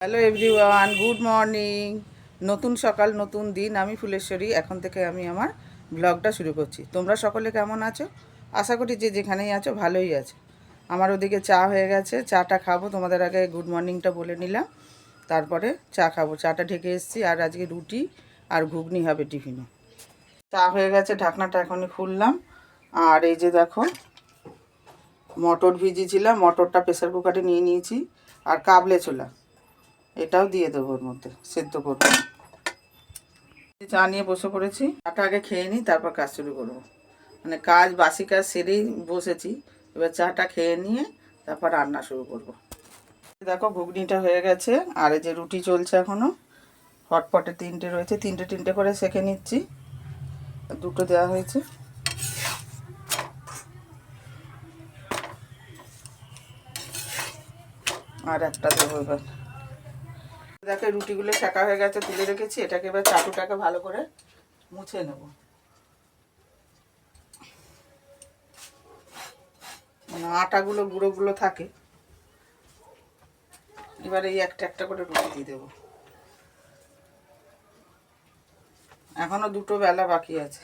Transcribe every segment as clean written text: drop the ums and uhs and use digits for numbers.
Hello everyone, good morning. নতুন সকাল, নতুন দিন। আমি ফুলেশ্বরী। এখন থেকে আমি আমার ব্লগটা শুরু করছি। তোমরা সকলে কেমন আছো? আশা করি যে যেখানেই আছো ভালোই আছো। আমার ওদিকে চা হয়ে গেছে, চাটা খাবো। তোমাদের আগে গুড মর্নিংটা বলে নিলাম, তারপরে চা খাবো। চাটা ঢেকে এসেছি, আর আজকে রুটি আর ঘুগনি হবে টিফিনে। চা হয়ে গেছে, ঢাকনাটা এখনই খুললাম। আর এই যে দেখো, মটর ভিজিয়েছিলাম, মটরটা প্রেসার কুকারে নিয়ে নিয়েছি। আর কাবলে ছোলা এটাও দিয়ে দেবো, ওর মধ্যে সেদ্ধ করবো। চা নিয়ে বসে পড়েছি। চাটা আগে খেয়ে নিই, তারপর কাজ শুরু করবো। মানে কাজ, বাসি কাজ সেরেই বসেছি। এবার চাটা খেয়ে নিয়ে তারপর রান্না শুরু করব। দেখো ঘুগনিটা হয়ে গেছে, আর এই যে রুটি চলছে এখনও। হটপটে তিনটে রয়েছে, তিনটে তিনটে করে সেঁকে নিচ্ছি। দুটো দেওয়া হয়েছে, আর একটা দেবো এবার। দেখো রুটিগুলো সেঁকা হয়ে গেছে, তুলে রেখেছি। এটাকে এবার চাটুটাকে ভালো করে মুছে নেব। মানে আটাগুলো গুঁড়োগুলো থাকে। এবার এই একটা একটা করে রুটি দিয়ে দেবো। এখনও দুটো বেলা বাকি আছে।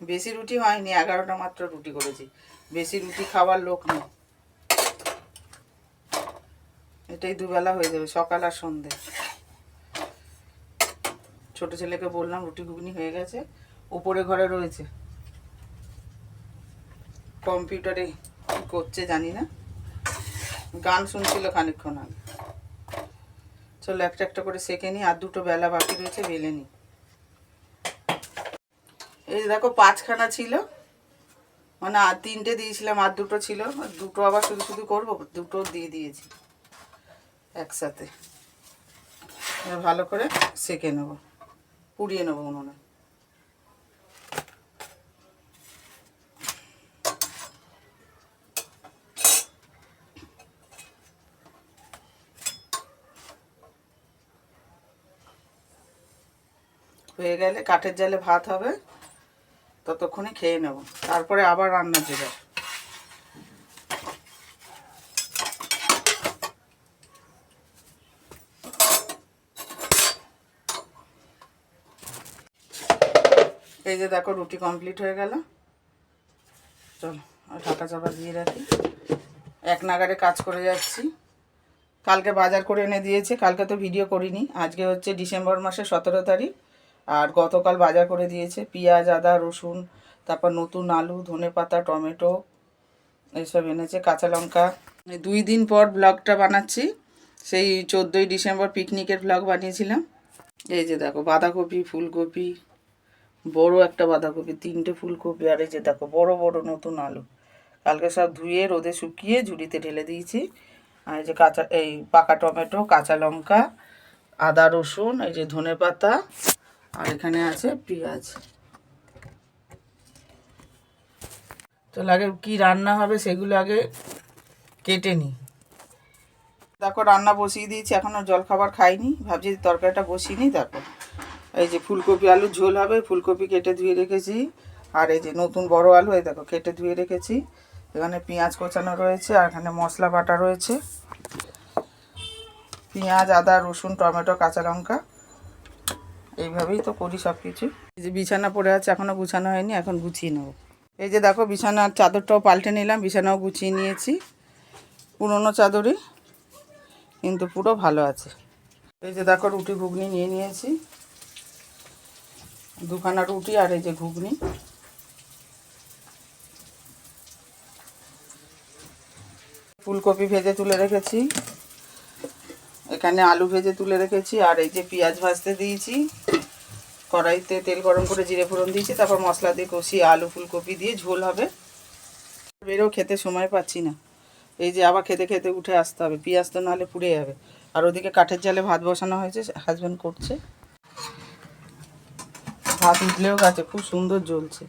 বেশি রুটি হয়নি, 11টা মাত্র রুটি করেছি। বেশি রুটি খাওয়ার লোক নেই। এটাই দুবেলা হয়ে যাবে, সকাল আর সন্ধে। ছোট ছেলেকে বললাম রুটি ঘুগনি হয়ে গেছে, উপরে ঘরে রয়েছে, কম্পিউটারে কী করছে জানি না, গান শুনছিল খানিকক্ষণ আগে। চলো একটা একটা করে সেঁকে নিই, আর দুটো বেলা বাকি রয়েছে, বেলে নিই। এই দেখো 5খানা ছিল, মানে আর 3টে দিয়েছিলাম, আর দুটো ছিল। দুটো আবার শুধু শুধু করবো, দুটো দিয়ে দিয়েছি একসাথে। ভালো করে সেঁকে নেব, পুড়িয়ে নেবো উনুনে। হয়ে গেলে কাঠের জালে ভাত হবে, ততক্ষণে খেয়ে নেব, তারপরে আবার রান্না জোগাড়। এই যে দেখো রুটি কমপ্লিট হয়ে গেল। চলো ঢাকা চাপা দিয়ে রাখি। এক নাগারে কাজ করে যাচ্ছি। কালকে বাজার করে এনে দিয়েছে, কালকে তো ভিডিও করিনি। আজকে হচ্ছে ডিসেম্বর মাসের 17 তারিখ। আর গতকাল বাজার করে দিয়েছে পেঁয়াজ, আদা, রসুন, তারপর নতুন আলু, ধনেপাতা, টমেটো এইসব এনেছে, কাঁচা লঙ্কা। 2 দিন পর ব্লগটা বানাচ্ছি। সেই 14ই ডিসেম্বর পিকনিকের ব্লগ বানিয়েছিলাম। এই যে দেখো বাঁধাকপি, ফুলকপি, বড় একটা বাঁধাকপি, 3টে ফুলকপি, আর এই যে দেখো বড় বড় নতুন আলু। কালকে সব ধুয়ে রোদে শুকিয়ে ঝুড়িতে ঢেলে দিয়েছি। আর এই যে এই পাকা টমেটো, কাঁচা লঙ্কা, আদা, রসুন, এই যে ধনেপাতা, আর এখানে আছে পেঁয়াজ। চল আগে কি রান্না হবে সেগুলো আগে কেটে নিই। দেখো রান্না বসিয়ে দিয়েছি, এখনও জলখাবার খাইনি। ভাবছি তরকারিটা বসিয়ে নিই তারপর। এই যে ফুলকপি আলুর ঝোল হবে, ফুলকপি কেটে ধুয়ে রেখেছি। আর এই যে নতুন বড় আলু, এই দেখো কেটে ধুয়ে রেখেছি। এখানে পেঁয়াজ কোচানো রয়েছে, আর এখানে মশলা বাটা রয়েছে। পেঁয়াজ, আদা, রসুন, টমেটো, কাঁচা লঙ্কা, এইভাবেই তো করি সব কিছু। এই যে বিছানা পড়ে আছে, এখনও গুছানো হয়নি, এখন গুছিয়ে নেব। এই যে দেখো বিছানার চাদরটাও পাল্টে নিলাম, বিছানাও গুছিয়ে নিয়েছি। পুরোনো চাদরই, কিন্তু পুরো ভালো আছে। এই যে দেখো রুটি ঘুগনি নিয়ে নিয়েছি, 2খানা রুটি আর এই যে ঘুগনি। ফুলকপি ভেজে তুলে রেখেছি, এখানে আলু ভেজে তুলে রেখেছি, আর এই যে পেঁয়াজ ভাজতে দিয়েছি। কড়াইতে তেল গরম করে জিরে ফোড়ন দিয়েছি, তারপর মশলা দিয়ে কষিয়ে আলু ফুলকপি দিয়ে ঝোল হবে। বেরো খেতে সময় পাচ্ছি না। এই যে আবার খেতে খেতে উঠে আসতে হবে, পেঁয়াজ তো নাহলে পুড়ে যাবে। আর ওদিকে কাঠের জালে ভাত বসানো হয়েছে, হাজব্যান্ড করছে। ভাত উঠলেও গেছে, খুব সুন্দর জ্বলছে,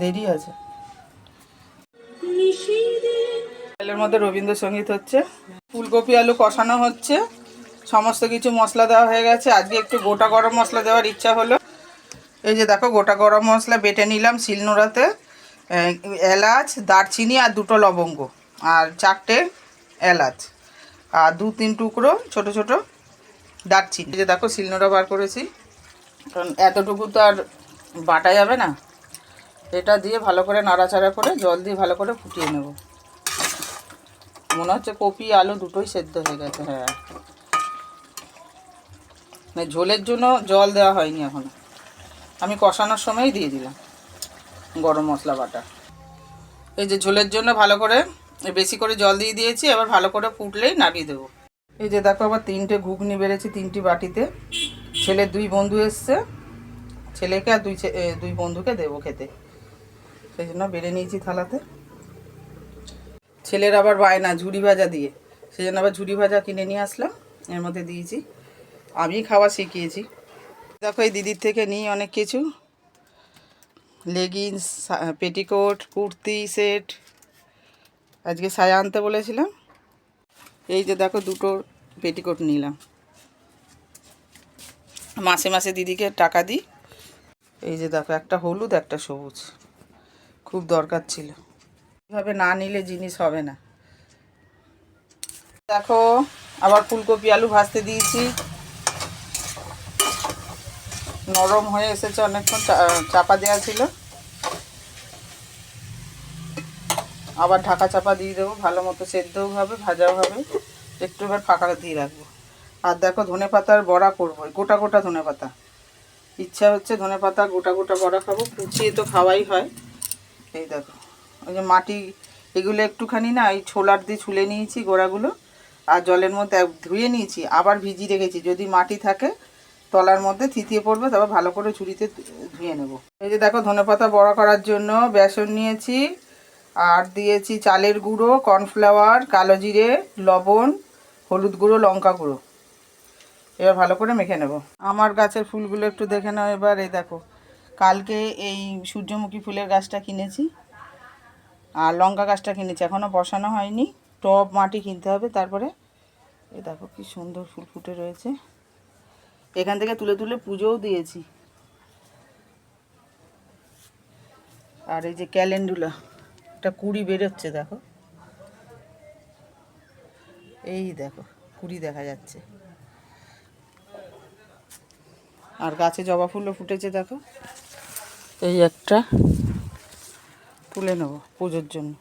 দেরি আছে। তেলের মধ্যে রবীন্দ্রসঙ্গীত হচ্ছে, ফুলকপি আলু কষানো হচ্ছে, সমস্ত কিছু মশলা দেওয়া হয়ে গেছে। আজকে একটু গোটা গরম মশলা দেওয়ার ইচ্ছা হলো। এই যে দেখো গোটা গরম মশলা বেটে নিলাম শিলনোড়াতে। এলাচ, দারচিনি আর 2টো লবঙ্গ, আর 4টে এলাচ, আর 2-3 টুকরো ছোট ছোট দারচিনি। এই যে দেখো শিলনোড়া বার করেছি, কারণ এতটুকু তো আর বাটা যাবে না। এটা দিয়ে ভালো করে নাড়াচাড়া করে জল দিয়ে ভালো করে ফুটিয়ে নেব। মনে হচ্ছে কপি আলু দুটোই সেদ্ধ হয়ে গেছে। হ্যাঁ, মানে ঝোলের জন্য জল দেওয়া হয়নি এখন, আমি কষানোর সময়ই দিয়ে দিলাম গরম মশলা বাটা। এই যে ঝোলের জন্য ভালো করে বেশি করে জল দিয়ে দিয়েছি, এবার ভালো করে ফুটলেই নামিয়ে দেবো। এই যে দেখো আবার 3টে ঘুগনি বেড়েছি 3টি বাটিতে। ছেলের 2 বন্ধু এসছে, ছেলেকে আর 2 বন্ধুকে দেবো খেতে, সেই জন্য বেড়ে নিয়েছি থালাতে। ছেলের আবার বায়না ঝুরি ভাজা দিয়ে, সেই জন্য আবার ঝুরি ভাজা কিনে নিয়ে আসলাম, এর মধ্যে দিয়েছি। আমি খাওয়া শিখিয়েছি। দেখো এই দিদির থেকে নিই অনেক কিছু, লেগিংস, পেটিকোট, কুর্তি সেট। আজকে সায়া আনতে বলেছিলাম। এই যে দেখো 2টো পেটিকোট নিলাম, মাসে মাসে দিদিকে টাকা দিই। এই যে দেখো একটা হলুদ একটা সবুজ, খুব দরকার ছিল, এভাবে না নিলে জিনিস হবে না। দেখো আবার ফুলকপি আলু ভাজতে দিয়েছি, নরম হয়ে এসেছে, অনেকক্ষণ চাপা দেওয়া ছিল। আবার ঢাকা চাপা দিয়ে দেবো, ভালো মতো সেদ্ধও হবে ভাজাও হবে, একটু এবার ফাঁকা দিয়ে রাখবো। আর দেখো ধনে পাতার বড়া করবো, গোটা গোটা ধনে পাতা, ইচ্ছা হচ্ছে ধনে পাতা গোটা গোটা বড়া খাবো, কুচিয়ে তো খাওয়াই হয়। এই দেখো ওই যে মাটি, এগুলো একটুখানি না এই ছোলার দিয়ে ছুলে নিয়েছি গোড়াগুলো, আর জলের মধ্যে ধুয়ে নিয়েছি, আবার ভিজিয়ে রেখেছি, যদি মাটি থাকে তলার মধ্যে থিতিয়ে পড়বে, তারপর ভালো করে ঝুড়িতে ধুয়ে নেব। এই যে দেখো ধনেপাতা বড়া করার জন্য বেসন নিয়েছি, আর দিয়েছি চালের গুঁড়ো, কর্নফ্লাওয়ার, কালো জিরে, লবণ, হলুদ গুঁড়ো, লঙ্কা গুঁড়ো। এবার ভালো করে মেখে নেব। আমার গাছের ফুলগুলো একটু দেখে নাও এবার। এই দেখো কালকে এই সূর্যমুখী ফুলের গাছটা কিনেছি, আর লঙ্কা গাছটা কিনেছি, এখনও বসানো হয়নি, টব মাটি কিনতে হবে। তারপরে এই দেখো কি সুন্দর ফুল ফুটে রয়েছে, এখান থেকে তুলে তুলে পুজোও দিয়েছি। আর এই যে ক্যালেন্ডুলা, একটা কুড়ি বেরোচ্ছে দেখো, এই দেখো কুড়ি দেখা যাচ্ছে। আর গাছে জবা ফুলও ফুটেছে দেখো, এই একটা তুলে নেব পুজোর জন্য।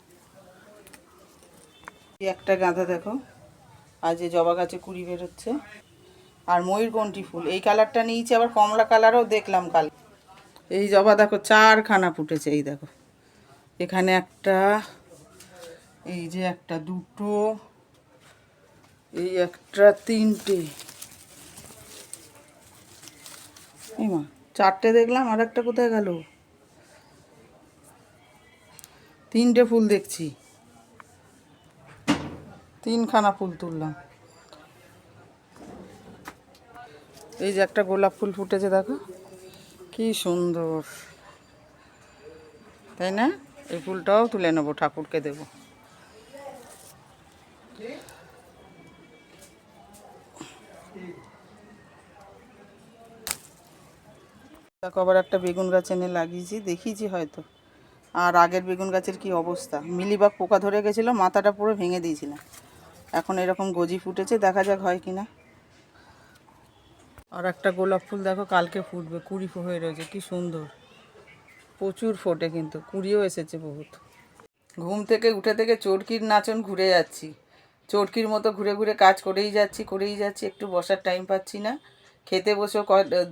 এই একটা গাঁদা দেখো, আজ এই জবা গাছে কুড়ি বেরোচ্ছে। আর ময়ূরকণ্ঠী ফুল এই কালারটা নিয়েছি, আবার কমলা কালারও দেখলাম কাল। এই জবা দেখো 4খানা ফুটেছে, এই দেখো এখানে একটা, এই যে একটা, দুটো, এই একটা, 3টে, এই মা 4টে দেখলাম, আর একটা কোথায় গেল? 3টে ফুল দেখছি, 3খানা ফুল তুললাম। এই যে একটা গোলাপ ফুল ফুটেছে দেখো, কি সুন্দর, তাই না? এই ফুলটাও তুলে নেবো, ঠাকুরকে দেব। দেখো আবার একটা বেগুন গাছ এনে লাগিয়েছি, দেখিয়েছি হয়তো। আর আগের বেগুন গাছের কি অবস্থা, মিলিবাগ পোকা ধরে গেছিলো, মাথাটা পুরো ভেঙে দিয়েছিলাম। এখন এরকম গজি ফুটেছে, দেখা যাক হয় কি না। আর একটা গোলাপ ফুল দেখো কালকে ফুটবে, কুড়ি হয়ে রয়েছে, কি সুন্দর, প্রচুর ফোটে, কিন্তু কুড়িও এসেছে বহুত। ঘুম থেকে উঠে থেকে চরকির নাচন ঘুরে যাচ্ছি, চরকির মতো ঘুরে ঘুরে কাজ করেই যাচ্ছি, একটু বসার টাইম পাচ্ছি না। খেতে বসেও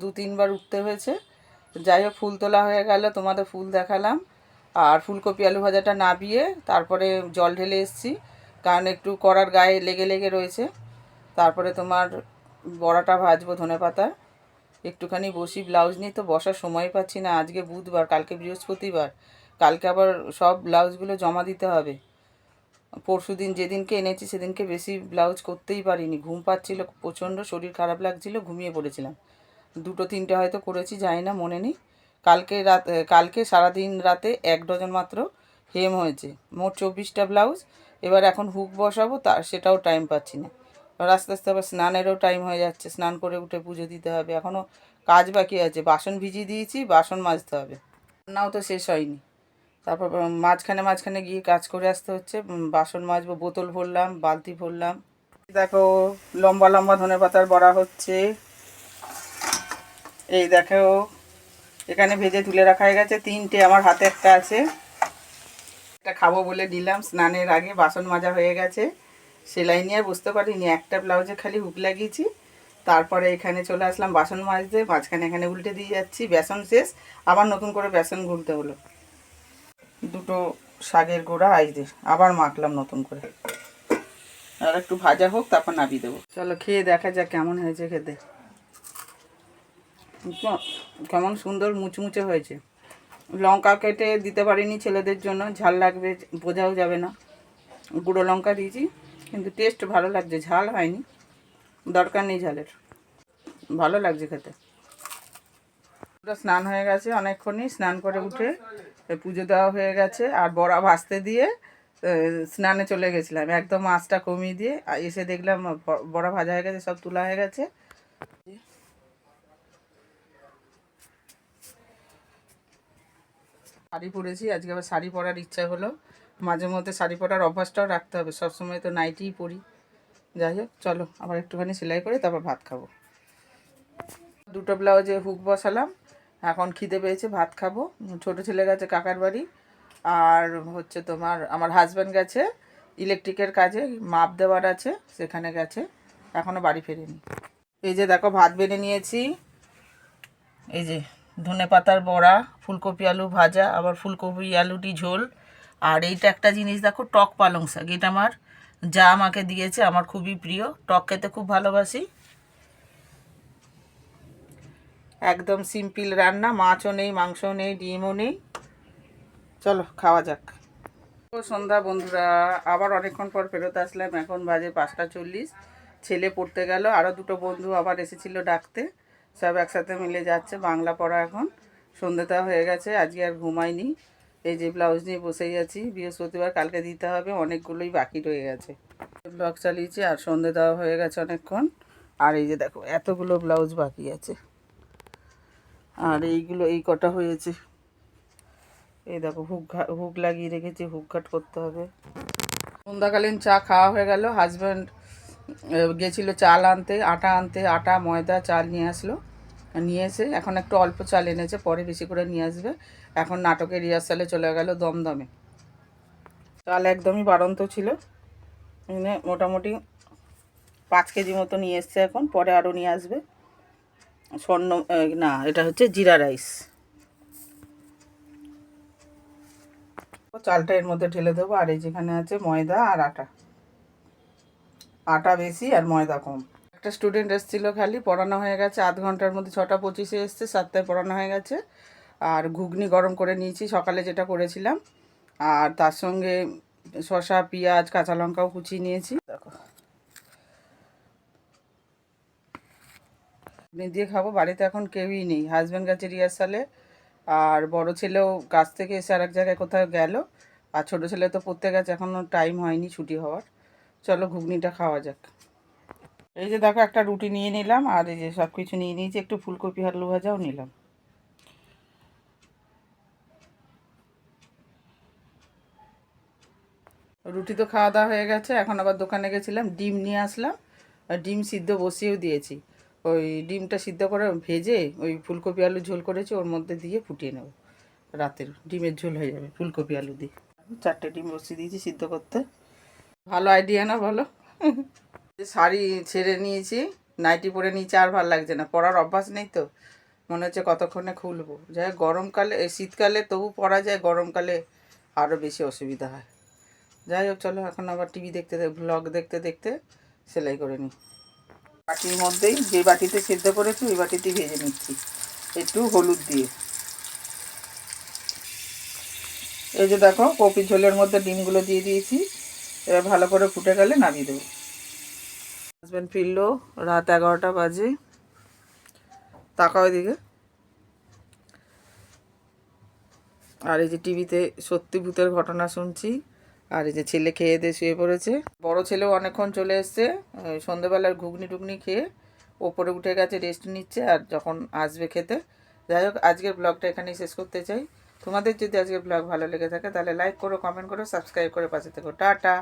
2-3বার উঠতে হয়েছে। যাই হোক ফুল তোলা হয়ে গেল, তোমাদের ফুল দেখালাম। আর ফুলকপি আলু ভাজাটা নাবিয়ে তারপরে জল ঢেলে এসেছি, কারণ একটু কড়ার গায়ে লেগে লেগে রয়েছে। তারপরে তোমার বড়াটা ভাজবো ধনেপাতা, একটুখানি বসি, ব্লাউজ নিয়ে তো বসার সময় পাচ্ছি না। আজকে বুধবার, কালকে বৃহস্পতিবার, কালকে আবার সব ব্লাউজগুলো জমা দিতে হবে। পরশু দিন যেদিনকে এনেছি সেদিনকে বেশি ব্লাউজ করতেই পারিনি, ঘুম পাচ্ছিল প্রচণ্ড, শরীর খারাপ লাগছিল, ঘুমিয়ে পড়েছিলাম। 2-3টে হয়তো করেছি, জানি না, মনে নেই। কালকে সারাদিন রাতে 1 ডজন মাত্র হেম হয়েছে, মোট 24টা ব্লাউজ। এবার এখন হুক বসাবো, সেটাও টাইম পাচ্ছি না। আর আস্তে আস্তে আবার স্নানেরও টাইম হয়ে যাচ্ছে, স্নান করে উঠে পুজো দিতে হবে, এখনও কাজ বাকি আছে। বাসন ভিজিয়ে দিয়েছি, বাসন মাজতে হবে, রান্নাও তো শেষ হয়নি। তারপর মাঝখানে গিয়ে কাজ করে আসতে হচ্ছে, বাসন মাজবো, বোতল ভরলাম, বালতি ভরলাম। দেখো লম্বা লম্বা ধনেপাতার বড়া হচ্ছে। এই দেখো এখানে ভেজে তুলে রাখা হয়ে গেছে 3টে, আমার হাতে একটা আছে। একটা খাবো বলে নিলাম, স্নানের আগে বাসন মাজা হয়ে গেছে। সেলাই নিয়ে আর বুঝতে পারিনি, একটা ব্লাউজে খালি হুক লাগিয়েছি। তারপরে এখানে চলে আসলাম বাসন মাজতে, মাঝখানে এখানে উল্টে দিয়ে যাচ্ছি, বেসন শেষ, আবার নতুন করে বেসন গুলতে হলো। দুটো শাকের গোড়া আইজে আবার মাখলাম নতুন করে। আর একটু ভাজা হোক, তারপর নামিয়ে দেবো। চলো খেয়ে দেখা যাক কেমন হয়েছে খেতে। কেমন সুন্দর মুচমুচে হয়েছে। লঙ্কা কেটে দিতে পারিনি ছেলেদের জন্য, ঝাল লাগবে বোঝাও যাবে না, গুঁড়ো লঙ্কা দিয়েছি, কিন্তু টেস্ট ভালো লাগছে, ঝাল হয়নি, দরকার নেই ঝালের, ভালো লাগছে খেতে। স্নান হয়ে গেছে অনেকক্ষণই, স্নান করে উঠে পুজো দেওয়া হয়ে গেছে। আর বড়া ভাজতে দিয়ে স্নানে চলে গেছিলাম, একদম আঁচটা কমিয়ে দিয়ে এসে দেখলাম বড়া ভাজা হয়ে গেছে, সব তোলা হয়ে গেছে। শাড়ি পরেছি আজকে, আবার শাড়ি পরার ইচ্ছা হলো। মাঝে মধ্যে শাড়ি পরার অভ্যাসটাও রাখতে হবে, সবসময় তো নাইটিই পরি। যাই হোক চলো আবার একটুখানি সেলাই করে তারপর ভাত খাবো। দুটো ব্লাউজে হুক বসালাম, এখন খিদে পেয়েছে, ভাত খাবো। ছোটো ছেলে গেছে কাকার বাড়ি, আর হচ্ছে তোমার আমার হাজব্যান্ড গেছে ইলেকট্রিকের কাজে, মাপ দেওয়ার আছে, সেখানে গেছে, এখনও বাড়ি ফেরেনি। এই যে দেখো ভাত বেড়ে নিয়েছি, এই যে ধনে পাতার বড়া, ফুলকপি আলু ভাজা, আবার ফুলকপি আলুটি ঝোল। আর এইটা একটা জিনিস দেখো, টক পালং শাক, এটা আমার যা আমাকে দিয়েছে, আমার খুবই প্রিয়, টক খেতে খুব ভালোবাসি। একদম সিম্পল রান্না, মাছও নেই, মাংসও নেই, ডিমও নেই। চলো খাওয়া যাক। সন্ধ্যা বন্ধুরা, আবার অনেকক্ষণ পর ফেরত আসলাম, এখন বাজে 5টা 40। ছেলে পড়তে গেল, আরও দুটো বন্ধু আবার এসেছিলো ডাকতে, সব একসাথে মিলে যাচ্ছে বাংলা পড়া। এখন সন্ধ্যেটা হয়ে গেছে, আজকে আর ঘুমাইনি। এই যে ব্লাউজ নিয়ে বসেই আছি, বৃহস্পতিবার কালকে দিতে হবে, অনেকগুলোই বাকি রয়ে গেছে। ব্লাউজ চালিয়েছি আর সন্ধ্যে দেওয়া হয়ে গেছে অনেকক্ষণ। আর এই যে দেখো এতগুলো ব্লাউজ বাকি আছে, আর এইগুলো এই কটা হয়েছে। এই দেখো হুক লাগিয়ে রেখেছি, হুক ঘাট করতে হবে। সন্ধ্যাকালীন চা খাওয়া হয়ে গেল। হাজব্যান্ড গেছিলো চাল আনতে, আটা আনতে, আটা ময়দা চাল নিয়ে আসলো, নিয়ে এসে এখন একটু অল্প চাল এনেছে, পরে বেশি করে নিয়ে আসবে। এখন নাটকের রিহার্সালে চলে গেল দমদমে। চাল একদমই বাড়ন্ত ছিল, এনে মোটামুটি 5 কেজি মতো নিয়ে এসছে, এখন পরে আরও নিয়ে আসবে। স্বর্ণ না, এটা হচ্ছে জিরা রাইস। চালটা এর মধ্যে ঢেলে দেবো। আর এই যেখানে আছে ময়দা আর আটা, আটা বেশি আর ময়দা কম। একটা স্টুডেন্ট এসেছিলো, খালি পড়ানো হয়ে গেছে, আধ ঘন্টার মধ্যে 6টা 25-এ এসছে, 7টায় পড়ানো হয়ে গেছে। আর ঘুগনি গরম করে নিয়েছি, সকালে যেটা করেছিলাম, আর তার সঙ্গে শসা পেঁয়াজ কাঁচা লঙ্কাও কুচিয়ে নিয়েছি। দেখো ঘুগনি দিয়ে খাবো, বাড়িতে এখন কেউই নেই, হাজব্যান্ড গেছে রিহার্সালে, আর বড় ছেলেও কাজ থেকে এসে আর এক জায়গায় কোথাও গেল, আর ছোটো ছেলে তো পড়তে গেছে, এখনও টাইম হয়নি ছুটি হওয়ার। চলো ঘুগনিটা খাওয়া যাক। এই যে দেখো একটা রুটি নিয়ে নিলাম, আর এই যে সব কিছু নিয়ে নিয়েছি, একটু ফুলকপি আলু ভাজাও নিলাম। রুটি তো খাওয়া দাওয়া হয়ে গেছে, এখন আবার দোকানে গেছিলাম, ডিম নিয়ে আসলাম, আর ডিম সিদ্ধ বসিয়েও দিয়েছি। ওই ডিমটা সিদ্ধ করে ভেজে ওই ফুলকপি আলু ঝোল করেছি, ওর মধ্যে দিয়ে ফুটিয়ে নেব, রাতের ডিমের ঝোল হয়ে যাবে ফুলকপি আলু দিয়ে। 4টে ডিম বসিয়ে দিয়েছি সিদ্ধ করতে। ভালো আইডিয়া না বলো? শাড়ি ছেড়ে নিয়েছি, নাইটি পরে নিচে, আর ভালো লাগছে না, পরার অভ্যাস নেই তো, মনে হচ্ছে কতক্ষণে খুলবো। যাই হোক, গরমকালে শীতকালে তবু পরা যায়, গরমকালে আরও বেশি অসুবিধা হয়। যাই হোক চলো, এখন আবার টিভি দেখতে ব্লগ দেখতে দেখতে সেলাই করে নিই। বাটির মধ্যেই, যে বাটিতে সিদ্ধ করেছি ওই বাটিতেই ভেজে নিচ্ছি, একটু হলুদ দিয়ে। এই যে দেখো কপির ঝোলের মধ্যে ডিমগুলো দিয়ে দিয়েছি, এবার ভালো করে ফুটে গেলে নামিয়ে দেবো। হাজব্যান্ড ফিরলো, রাত 11টা বাজে, তাকাও এদিকে। আর এই যে টিভিতে সত্যি ভূতের ঘটনা শুনছি। আর এই যে ছেলে খেয়ে দিয়ে শুয়ে পড়েছে, বড় ছেলেও অনেকক্ষণ চলে এসছে, সন্ধেবেলার ঘুগনি টুগনি খেয়ে ওপরে উঠে গেছে, রেস্ট নিচ্ছে, আর যখন আসবে খেতে। যাই হোক, আজকের ব্লগটা এখানেই শেষ করতে চাই। তোমাদের যদি আজকের ব্লগ ভালো লেগে থাকে তাহলে লাইক করো, কমেন্ট করো, সাবস্ক্রাইব করে পাশে থেকো। টাটা।